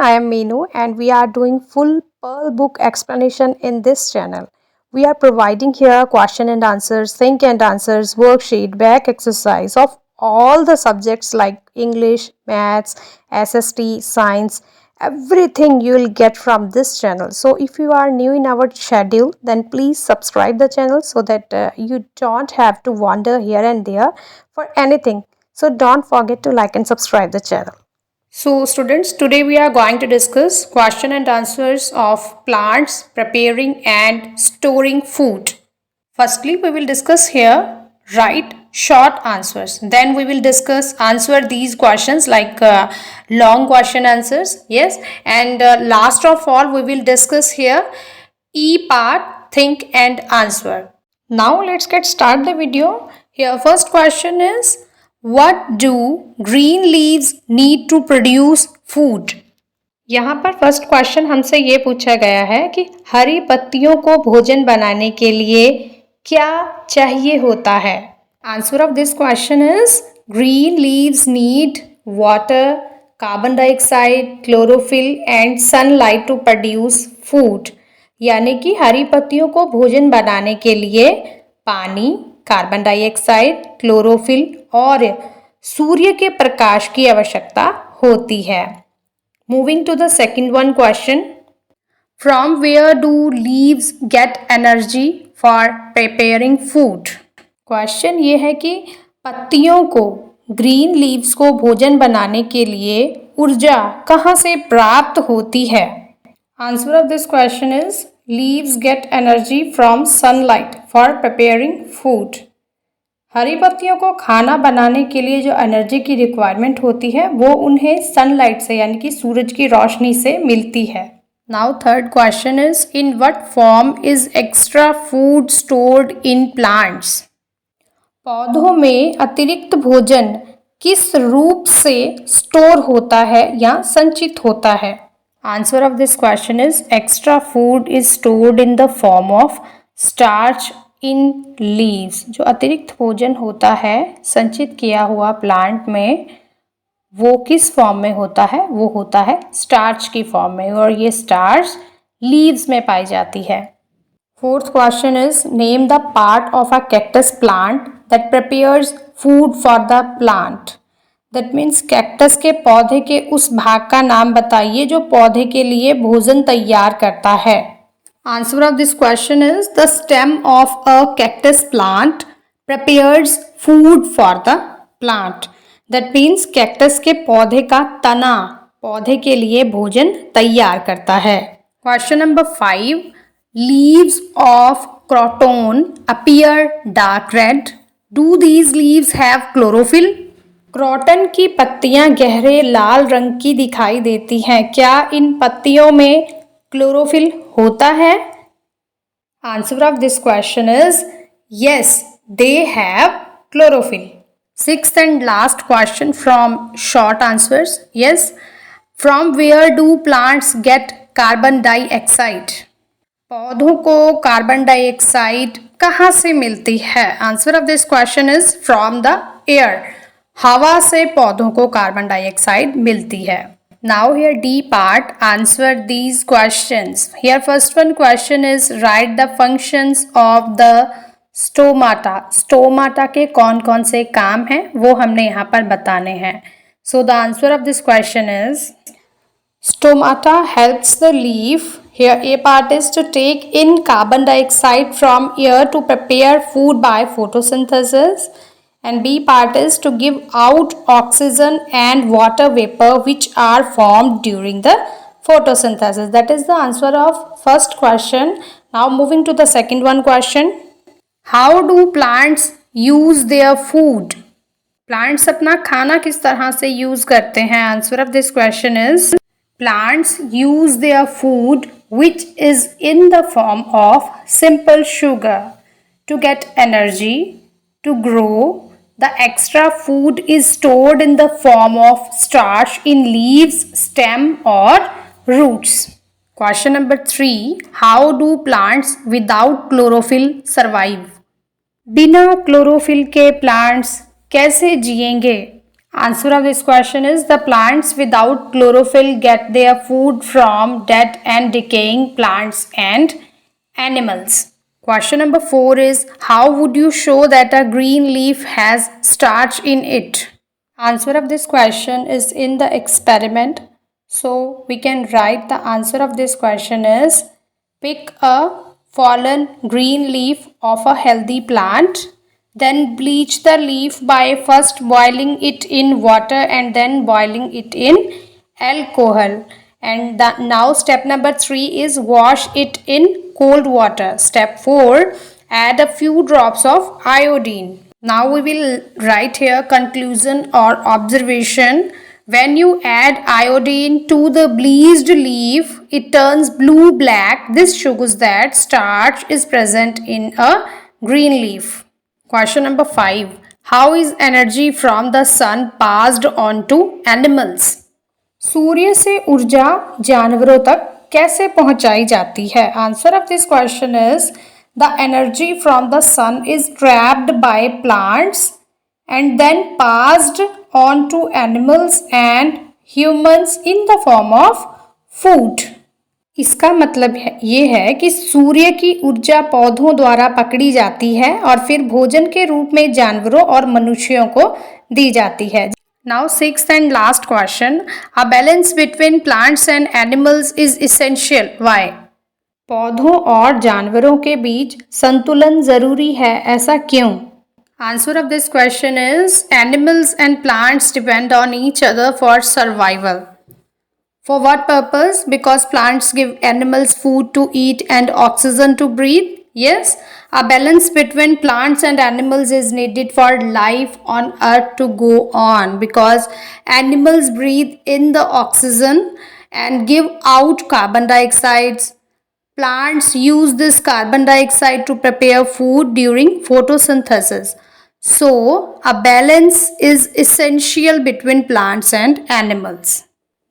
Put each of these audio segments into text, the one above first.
I am Meenu and we are doing full Pearl book explanation in this channel. We are providing here question and answers, think and answers, worksheet, back exercise of all the subjects like English, Maths, SST, Science, everything you will get from this channel. So if you are new in our schedule, then please subscribe the channel so that you don't have to wander here and there for anything. So don't forget to like and subscribe the channel. So students, today we are going to discuss question and answers of plants preparing and storing food. Firstly, we will discuss here write short answers. Then we will discuss answer these questions like long question answers. Yes. And last of all, we will discuss here E part think and answer. Now let's get start the video. Here first question is what do green leaves need to produce food? यहाँ पर first question हमसे ये पूछा गया है कि हरी पत्तियों को भोजन बनाने के लिए क्या चाहिए होता है? Answer of this question is green leaves need water, carbon dioxide, chlorophyll and sunlight to produce food. यानी कि हरी पत्तियों को भोजन बनाने के लिए पानी, कार्बन डाइऑक्साइड, क्लोरोफिल और सूर्य के प्रकाश की आवश्यकता होती है। Moving to the second one question, from where do leaves get energy for preparing food? Question ये है कि पत्तियों को, ग्रीन लीव्स को भोजन बनाने के लिए ऊर्जा कहाँ से प्राप्त होती है? Answer of this question is leaves get energy from sunlight for preparing food. हरी पत्तियों को खाना बनाने के लिए जो एनर्जी की रिक्वायरमेंट होती है वो उन्हें सनलाइट से यानी कि सूरज की रोशनी से मिलती है। Now third question is in what form is extra food stored in plants? पौधों में अतिरिक्त भोजन किस रूप से स्टोर होता है या संचित होता है? Answer of this question is extra food is stored in the form of starch in leaves. जो अतिरिक्त भोजन होता है संचित किया हुआ प्लांट में, वो किस फॉर्म में होता है? वो होता है स्टार्च की फॉर्म में, और ये स्टार्च लीव्स में पाई जाती है। Fourth question is name the part of a cactus plant that prepares food for the plant. That means cactus के पौधे के उस भाग का नाम बताइए जो पौधे के लिए भोजन तैयार करता है। Answer of this question is the stem of a cactus plant prepares food for the plant. That means cactus के पौधे का तना पौधे के लिए भोजन तैयार करता है। Question number 5, leaves of croton appear dark red. Do these leaves have chlorophyll? Croton की पत्तियां गहरे लाल रंग की दिखाई देती हैं, क्या इन पत्तियों में क्लोरोफिल होता है? Answer of this question is yes, they have chlorophyll. Sixth and last question from short answers. Yes, from where do plants get carbon dioxide? पौधों को कार्बन डाइऑक्साइड कहाँ से मिलती है? Answer of this question is from the air. हवा से पौधों को कार्बन डाइऑक्साइड मिलती है। Now here D part, answer these questions. Here first one question is write the functions of the stomata. Stomata के कौन कौन से काम हैं वो हमने यहाँ पर बताने हैं। So the answer of this question is stomata helps the leaf. Here A part is to take in carbon dioxide from air to prepare food by photosynthesis. And B part is to give out oxygen and water vapor which are formed during the photosynthesis. That is the answer of first question. Now moving to the second one question. How do plants use their food? Plants अपना खाना किस तरह से use करते हैं? Answer of this question is plants use their food which is in the form of simple sugar to get energy to grow. The extra food is stored in the form of starch in leaves, stem or roots. Question number 3. How do plants without chlorophyll survive? बिना chlorophyll के plants कैसे जिएंगे? Answer of this question is the plants without chlorophyll get their food from dead and decaying plants and animals. Question number 4 is how would you show that a green leaf has starch in it? Answer of this question is in the experiment. So we can write the answer of this question is pick a fallen green leaf of a healthy plant, then bleach the leaf by first boiling it in water and then boiling it in alcohol. And now step number 3 is wash it in cold water. Step 4, add a few drops of iodine. Now we will write here conclusion or observation. When you add iodine to the bleached leaf, it turns blue-black. This shows that starch is present in a green leaf. Question number 5. How is energy from the sun passed on to animals? सूर्य से ऊर्जा जानवरों तक कैसे पहुंचाई जाती है? Answer of this question is the energy from the sun is trapped by plants and then passed on to animals and humans in the form of food. इसका मतलब ये है कि सूर्य की ऊर्जा पौधों द्वारा पकड़ी जाती है और फिर भोजन के रूप में जानवरों और मनुष्यों को दी जाती है। Now sixth and last question. A balance between plants and animals is essential. Why? पौधों और जानवरों के बीच संतुलन जरूरी है, ऐसा क्यों? Answer of this question is animals and plants depend on each other for survival. For what purpose? Because plants give animals food to eat and oxygen to breathe. Yes, a balance between plants and animals is needed for life on earth to go on, because animals breathe in the oxygen and give out carbon dioxide. Plants use this carbon dioxide to prepare food during photosynthesis. So, a balance is essential between plants and animals.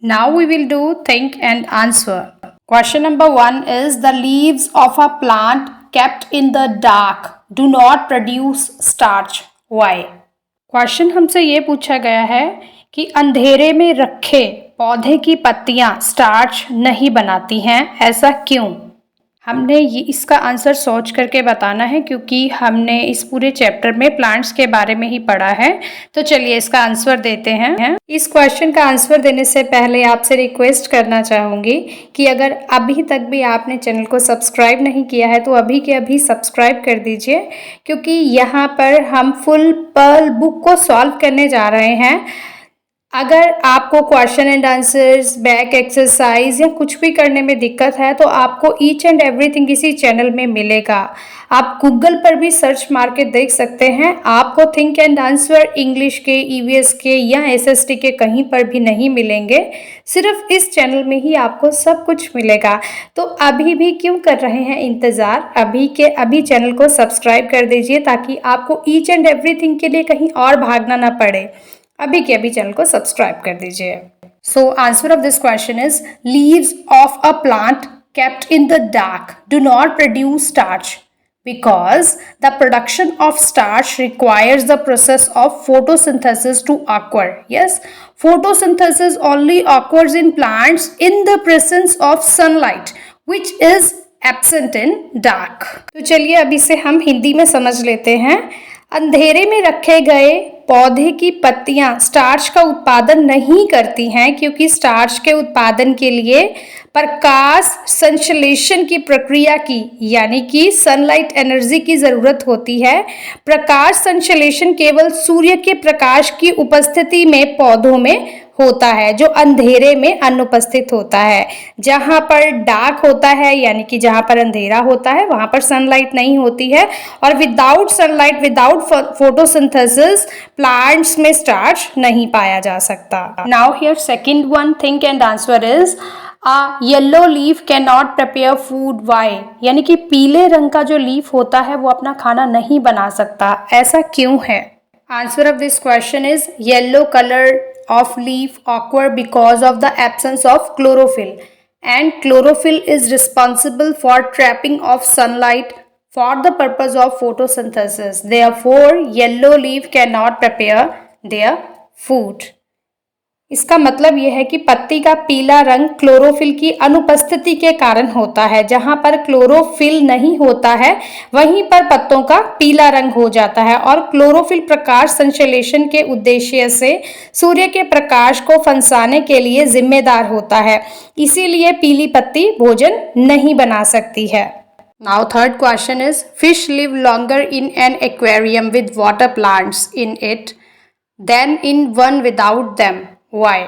Now we will do think and answer. Question number 1 is the leaves of a plant kept in the dark do not produce starch. Why? Question हमसे ये पूछा गया है कि अंधेरे में रखे पौधे की पत्तियां स्टार्च नहीं बनाती हैं, ऐसा क्यों? हमने ये इसका आंसर सोच करके बताना है क्योंकि हमने इस पूरे चैप्टर में प्लांट्स के बारे में ही पढ़ा है। तो चलिए इसका आंसर देते हैं। इस क्वेश्चन का आंसर देने से पहले आपसे रिक्वेस्ट करना चाहूँगी कि अगर अभी तक भी आपने चैनल को सब्सक्राइब नहीं किया है तो अभी के अभी सब्सक्राइब कर दीजिए, क्योंकि यहाँ पर हम फुल पर्ल बुक को सॉल्व करने जा रहे हैं। अगर आपको question and answers, back exercise या कुछ भी करने में दिक्कत है तो आपको ईच एंड एवरीथिंग इसी चैनल में मिलेगा। आप गूगल पर भी सर्च मार के देख सकते हैं, आपको थिंक एंड आंसर इंग्लिश के, ईवीएस के या एसएसटी के कहीं पर भी नहीं मिलेंगे, सिर्फ इस चैनल में ही आपको सब कुछ मिलेगा। तो अभी भी क्यों कर रहे हैं इंतज़ार, अभी के अभी चैनल को सब्सक्राइब कर दीजिए ताकि आपको ईच एंड एवरीथिंग के लिए कहीं और भागना ना पड़े। अभी के अभी चैनल को सब्सक्राइब कर दीजिए। So answer of this question is leaves of a plant kept in the dark do not produce starch because the production of starch requires the process of photosynthesis to occur. Yes, photosynthesis only occurs in plants in the presence of sunlight, which is absent in dark. तो चलिए अब इसे हम हिंदी में समझ लेते हैं। अंधेरे में रखे गए पौधे की पत्तियां स्टार्च का उत्पादन नहीं करती हैं क्योंकि स्टार्च के उत्पादन के लिए प्रकाश संश्लेषण की प्रक्रिया की, यानी कि सनलाइट एनर्जी की ज़रूरत होती है। प्रकाश संश्लेषण केवल सूर्य के प्रकाश की उपस्थिति में पौधों में होता है, जो अंधेरे में अनुपस्थित होता है। जहाँ पर डार्क होता है, यानी कि जहाँ पर अंधेरा होता है, वहाँ पर सनलाइट नहीं होती है। और without sunlight, without photosynthesis plants में स्टार्च नहीं पाया जा सकता। Now here second one think and answer is a yellow leaf cannot prepare food. Why? यानी कि पीले रंग का जो लीफ होता है वो अपना खाना नहीं बना सकता, ऐसा क्यों है? Answer of this question is yellow colour of leaf occur because of the absence of chlorophyll, and chlorophyll is responsible for trapping of sunlight for the purpose of photosynthesis. Therefore, yellow leaf cannot prepare their food. इसका मतलब यह है कि पत्ती का पीला रंग chlorophyll की अनुपस्थिति के कारण होता है। जहां पर क्लोरोफिल नहीं होता है वहीं पर पत्तों का पीला रंग हो जाता है और क्लोरोफिल प्रकाश संश्लेषण के उद्देश्य से सूर्य के प्रकाश को फंसाने के लिए जिम्मेदार होता है। इसीलिए पीली पत्ती भोजन नहीं बना सकती है। Now third question is, fish live longer in an aquarium with water plants in it than in one without them. Why?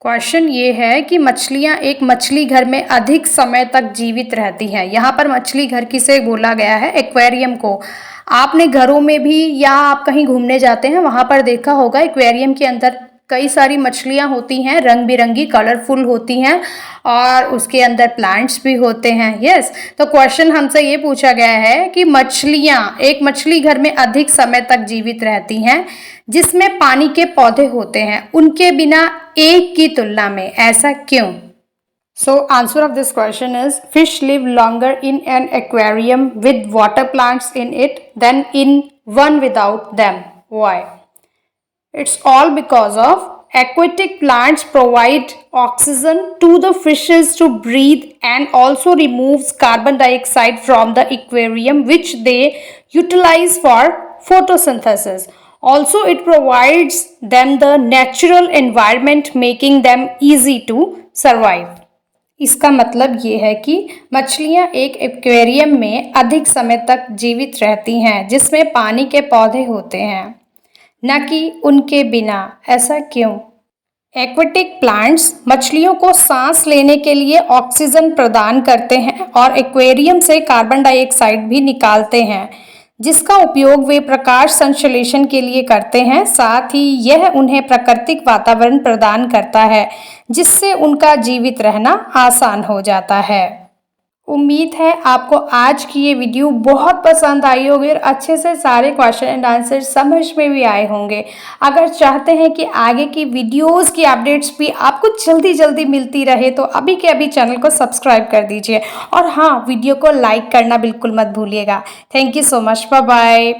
Question ये है कि मछलियाँ एक मछली घर में अधिक समय तक जीवित रहती हैं। यहाँ पर मछली घर किसे बोला गया है? एक्वेरियम को। आपने घरों में भी या आप कहीं घूमने जाते हैं वहाँ पर देखा होगा एक्वेरियम के अंदर कई सारी मछलियाँ होती हैं, रंग बिरंगी कलरफुल होती हैं और उसके अंदर प्लांट्स भी होते हैं। यस, तो क्वेश्चन हमसे ये पूछा गया है कि मछलियाँ एक मछली घर में अधिक समय तक जीवित रहती हैं जिसमें पानी के पौधे होते हैं, उनके बिना एक की तुलना में, ऐसा क्यों? So answer of this question is, fish live longer in an aquarium with water plants in it than in one without them. Why? It's all because of aquatic plants provide oxygen to the fishes to breathe and also removes carbon dioxide from the aquarium, which they utilize for photosynthesis. Also, it provides them the natural environment, making them easy to survive. इसका मतलब ये है कि मछलियाँ एक aquarium में अधिक समय तक जीवित रहती हैं जिसमें पानी के पौधे होते हैं, न कि उनके बिना। ऐसा क्यों? एक्वेटिक प्लांट्स मछलियों को सांस लेने के लिए ऑक्सीजन प्रदान करते हैं और एक्वेरियम से कार्बन डाइऑक्साइड भी निकालते हैं, जिसका उपयोग वे प्रकाश संश्लेषण के लिए करते हैं। साथ ही यह उन्हें प्राकृतिक वातावरण प्रदान करता है जिससे उनका जीवित रहना आसान हो जाता है। उम्मीद है आपको आज की ये वीडियो बहुत पसंद आई होगी और अच्छे से सारे क्वेश्चन एंड आंसर समझ में भी आए होंगे। अगर चाहते हैं कि आगे की वीडियोस की अपडेट्स भी आपको जल्दी जल्दी मिलती रहे तो अभी के अभी चैनल को सब्सक्राइब कर दीजिए और हाँ, वीडियो को लाइक करना बिल्कुल मत भूलिएगा। Thank you so much, bye bye.